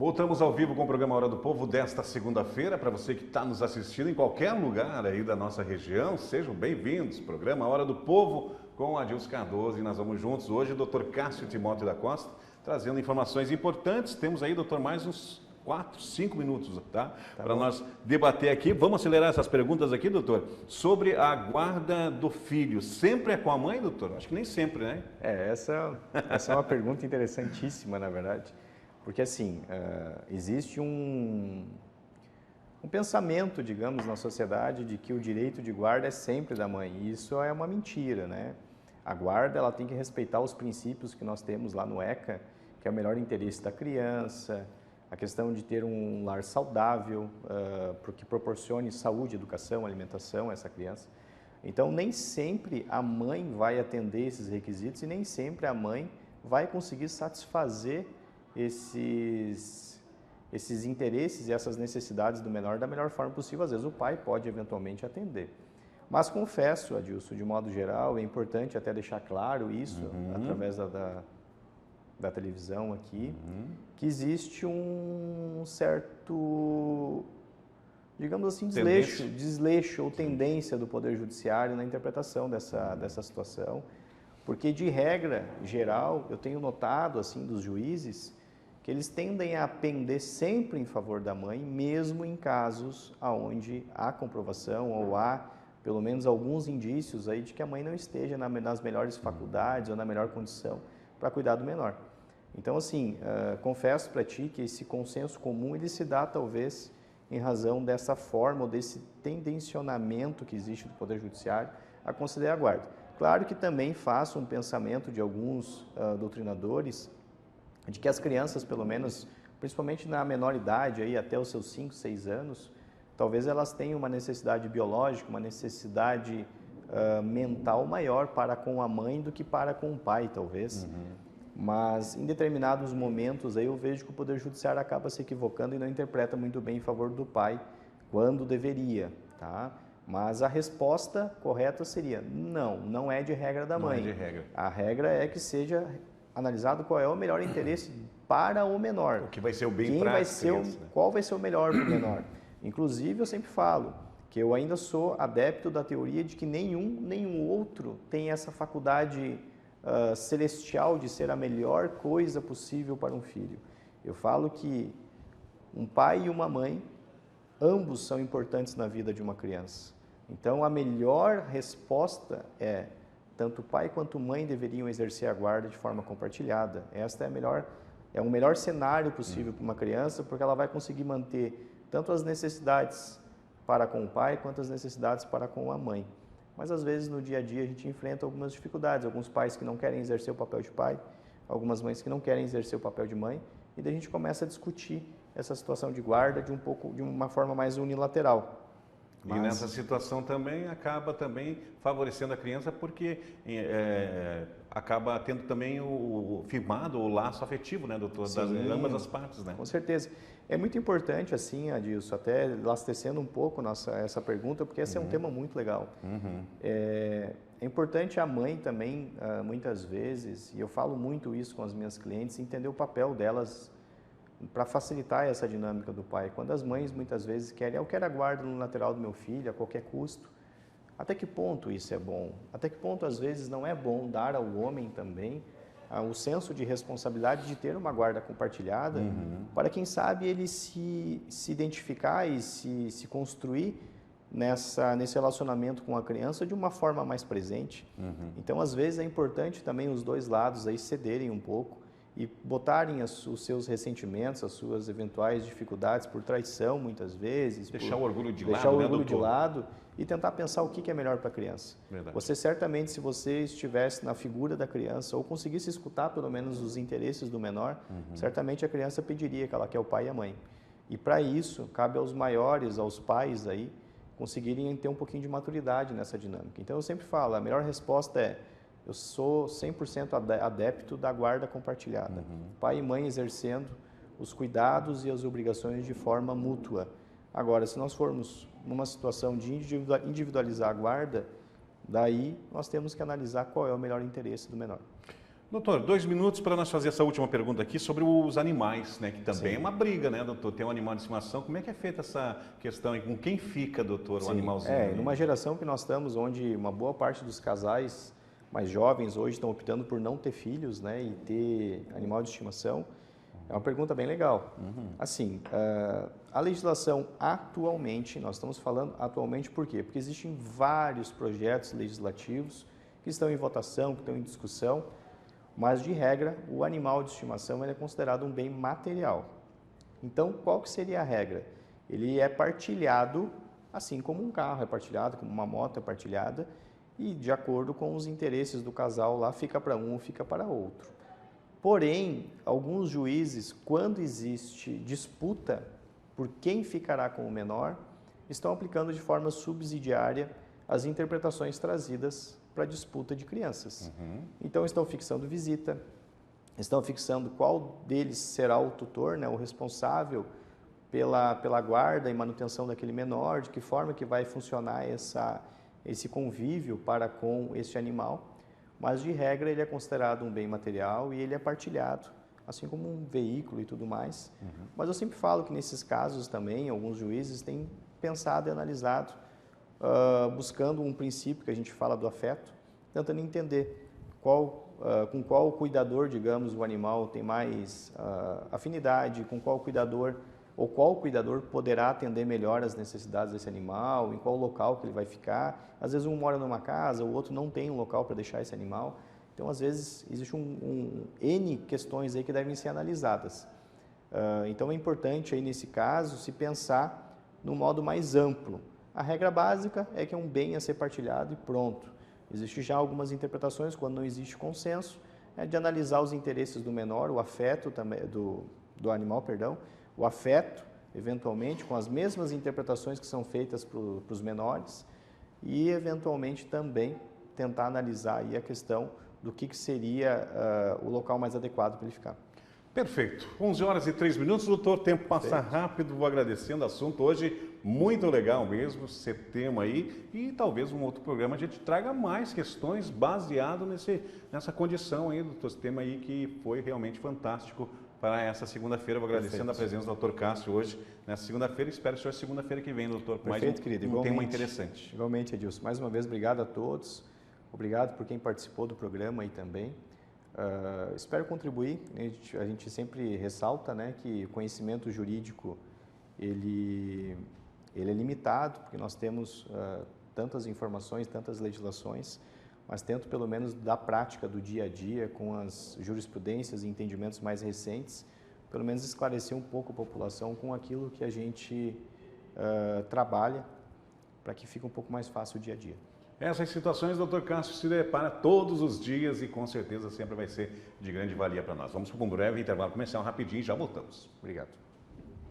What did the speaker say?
Voltamos ao vivo com o programa Hora do Povo desta segunda-feira. Para você que está nos assistindo em qualquer lugar aí da nossa região, sejam bem-vindos. Programa Hora do Povo com Adilson Cardoso e nós vamos juntos hoje, doutor Cássio Timóteo da Costa, trazendo informações importantes. Temos aí, doutor, mais uns 4, 5 minutos, tá? Para nós debater aqui. Vamos acelerar essas perguntas aqui, doutor, sobre a guarda do filho. Sempre é com a mãe, doutor? Acho que nem sempre, né? Essa é uma pergunta interessantíssima, na verdade. Porque, assim, existe um pensamento, digamos, na sociedade de que o direito de guarda é sempre da mãe. E isso é uma mentira, né? A guarda, ela tem que respeitar os princípios que nós temos lá no ECA, que é o melhor interesse da criança, a questão de ter um lar saudável, porque proporcione saúde, educação, alimentação a essa criança. Então, nem sempre a mãe vai atender esses requisitos e nem sempre a mãe vai conseguir satisfazer esses interesses e essas necessidades do menor da melhor forma possível. Às vezes o pai pode eventualmente atender. Mas confesso, Adilson, de modo geral, é importante até deixar claro isso, através da televisão aqui, que existe um certo, digamos assim, desleixo ou tendência do Poder Judiciário na interpretação dessa situação, porque de regra geral, eu tenho notado assim dos juízes, que eles tendem a pender sempre em favor da mãe, mesmo em casos onde há comprovação ou há pelo menos alguns indícios aí de que a mãe não esteja nas melhores faculdades ou na melhor condição para cuidar do menor. Então, assim, confesso para ti que esse consenso comum ele se dá talvez em razão dessa forma ou desse tendencionamento que existe do Poder Judiciário a conceder a guarda. Claro que também faço um pensamento de alguns doutrinadores de que as crianças, pelo menos, principalmente na menor idade, aí, até os seus 5, 6 anos, talvez elas tenham uma necessidade biológica, uma necessidade mental maior para com a mãe do que para com o pai, talvez. Mas em determinados momentos aí eu vejo que o Poder Judiciário acaba se equivocando e não interpreta muito bem em favor do pai, quando deveria, tá? Mas a resposta correta seria, não é de regra da mãe. Não é de regra. A regra é que seja analisado qual é o melhor interesse para o menor. O que vai ser o bem para a criança. Qual vai ser o melhor para o menor. Inclusive, eu sempre falo que eu ainda sou adepto da teoria de que nenhum outro tem essa faculdade celestial de ser a melhor coisa possível para um filho. Eu falo que um pai e uma mãe, ambos são importantes na vida de uma criança. Então, a melhor resposta é tanto pai quanto mãe deveriam exercer a guarda de forma compartilhada. Esta é o melhor cenário possível para uma criança, porque ela vai conseguir manter tanto as necessidades para com o pai, quanto as necessidades para com a mãe. Mas às vezes no dia a dia a gente enfrenta algumas dificuldades, alguns pais que não querem exercer o papel de pai, algumas mães que não querem exercer o papel de mãe, e daí a gente começa a discutir essa situação de guarda de uma forma mais unilateral. E nessa situação também acaba também favorecendo a criança porque acaba tendo também o firmado, o laço afetivo, né, doutor, das ambas as partes, né? Com certeza. É muito importante, assim, Adilson, até elastecendo um pouco essa pergunta, porque esse é um tema muito legal. É importante a mãe também, muitas vezes, e eu falo muito isso com as minhas clientes, entender o papel delas para facilitar essa dinâmica do pai. Quando as mães muitas vezes querem, eu quero a guarda no lateral do meu filho a qualquer custo. Até que ponto isso é bom? Até que ponto às vezes não é bom dar ao homem também o senso de responsabilidade de ter uma guarda compartilhada para quem sabe ele se identificar e se construir nesse relacionamento com a criança de uma forma mais presente. Então às vezes é importante também os dois lados aí cederem um pouco e botarem os seus ressentimentos, as suas eventuais dificuldades por traição, muitas vezes. Deixar o orgulho de lado, o orgulho de lado e tentar pensar o que é melhor para a criança. Verdade. Você certamente, se você estivesse na figura da criança ou conseguisse escutar pelo menos os interesses do menor, certamente a criança pediria que ela quer o pai e a mãe. E para isso, cabe aos maiores, aos pais aí, conseguirem ter um pouquinho de maturidade nessa dinâmica. Então eu sempre falo, a melhor resposta é: eu sou 100% adepto da guarda compartilhada. Pai e mãe exercendo os cuidados e as obrigações de forma mútua. Agora, se nós formos numa situação de individualizar a guarda, daí nós temos que analisar qual é o melhor interesse do menor. Doutor, 2 minutos para nós fazer essa última pergunta aqui sobre os animais, né? Que também é uma briga, né, doutor? Tem um animal de estimação. Como é que é feita essa questão e com quem fica, doutor, o animalzinho? Numa geração que nós estamos, onde uma boa parte dos casais mais jovens hoje estão optando por não ter filhos, né, e ter animal de estimação, é uma pergunta bem legal. Assim, a legislação atualmente, nós estamos falando atualmente por quê? Porque existem vários projetos legislativos que estão em votação, que estão em discussão, mas de regra, o animal de estimação ele é considerado um bem material. Então, qual que seria a regra? Ele é partilhado, assim como um carro é partilhado, como uma moto é partilhada, e de acordo com os interesses do casal lá, fica para um, fica para outro. Porém, alguns juízes, quando existe disputa por quem ficará com o menor, estão aplicando de forma subsidiária as interpretações trazidas para a disputa de crianças. Então, estão fixando visita, estão fixando qual deles será o tutor, né, o responsável pela guarda e manutenção daquele menor, de que forma que vai funcionar esse convívio para com este animal. Mas, de regra, ele é considerado um bem material e ele é partilhado, assim como um veículo e tudo mais. Mas eu sempre falo que, nesses casos também, alguns juízes têm pensado e analisado, buscando um princípio que a gente fala do afeto, tentando entender com qual cuidador, digamos, o animal tem mais afinidade, com qual cuidador ou qual cuidador poderá atender melhor as necessidades desse animal, em qual local que ele vai ficar. Às vezes um mora numa casa, o outro não tem um local para deixar esse animal. Então, às vezes, existe N questões aí que devem ser analisadas. Então, é importante aí, nesse caso, se pensar no modo mais amplo. A regra básica é que é um bem a ser partilhado e pronto. Existem já algumas interpretações, quando não existe consenso, de analisar os interesses do menor, o afeto também, do animal, perdão, o afeto, eventualmente, com as mesmas interpretações que são feitas para os menores e, eventualmente, também tentar analisar aí a questão do que seria o local mais adequado para ele ficar. Perfeito. 11 horas e 3 minutos, doutor. O tempo passa rápido. Vou agradecendo o assunto hoje. Muito legal mesmo esse tema aí. E talvez um outro programa a gente traga mais questões baseado nessa condição aí, doutor. Esse tema aí que foi realmente fantástico para essa segunda-feira. Vou agradecendo a presença do doutor Cássio hoje, nessa segunda-feira. Espero que seja segunda-feira que vem, doutor, com mais querido. Um tema interessante. Igualmente, Edilson. Mais uma vez, obrigado a todos. Obrigado por quem participou do programa aí também. Espero contribuir. A gente sempre ressalta, né, que o conhecimento jurídico ele é limitado, porque nós temos tantas informações, tantas legislações, mas tento pelo menos da prática do dia a dia, com as jurisprudências e entendimentos mais recentes, pelo menos esclarecer um pouco a população com aquilo que a gente trabalha, para que fique um pouco mais fácil o dia a dia. Essas situações, doutor Cássio, se depara todos os dias e com certeza sempre vai ser de grande valia para nós. Vamos para um breve intervalo comercial rapidinho e já voltamos. Obrigado.